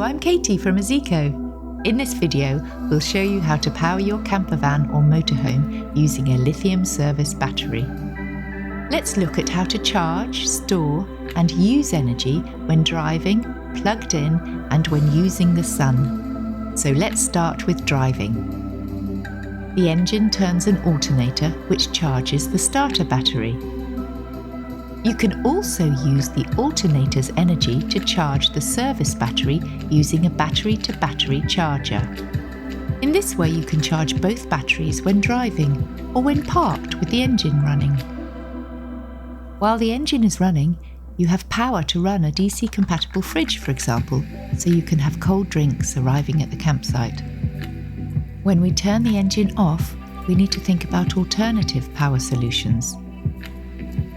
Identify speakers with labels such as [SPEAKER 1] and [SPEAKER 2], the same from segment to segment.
[SPEAKER 1] I'm Katy from Azeco. In this video, we'll show you how to power your campervan or motorhome using a lithium service battery. Let's look at how to charge, store, and use energy when driving, plugged in, and when using the sun. So let's start with driving. The engine turns an alternator which charges the starter battery. You can also use the alternator's energy to charge the service battery using a battery-to-battery charger. In this way you can charge both batteries when driving or when parked with the engine running. While the engine is running, you have power to run a DC-compatible fridge, for example, so you can have cold drinks arriving at the campsite. When we turn the engine off, we need to think about alternative power solutions.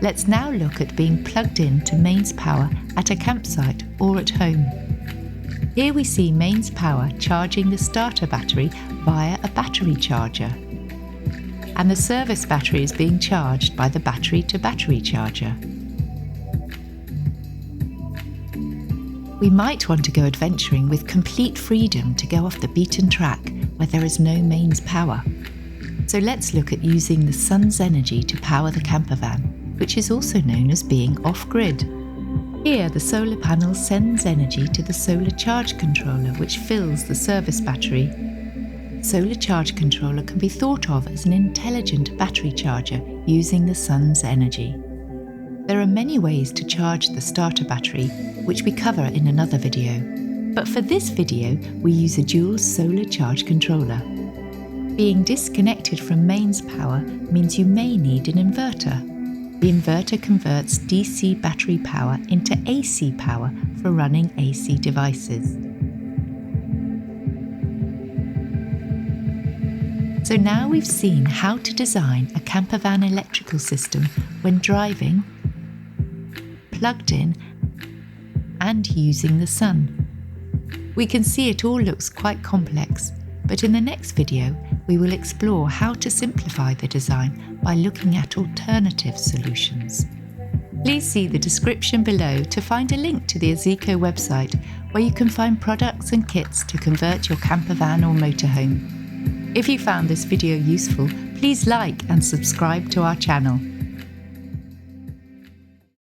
[SPEAKER 1] Let's now look at being plugged in to mains power at a campsite or at home. Here we see mains power charging the starter battery via a battery charger. And the service battery is being charged by the battery-to-battery charger. We might want to go adventuring with complete freedom to go off the beaten track where there is no mains power. So let's look at using the sun's energy to power the campervan, which is also known as being off-grid. Here, the solar panel sends energy to the solar charge controller, which fills the service battery. Solar charge controller can be thought of as an intelligent battery charger using the sun's energy. There are many ways to charge the starter battery, which we cover in another video. But for this video, we use a dual solar charge controller. Being disconnected from mains power means you may need an inverter. The inverter converts DC battery power into AC power for running AC devices. So now we've seen how to design a campervan electrical system when driving, plugged in, and using the sun. We can see it all looks quite complex, but in the next video we will explore how to simplify the design by looking at alternative solutions. Please see the description below to find a link to the Azeco website where you can find products and kits to convert your campervan or motorhome. If you found this video useful, please like and subscribe to our channel.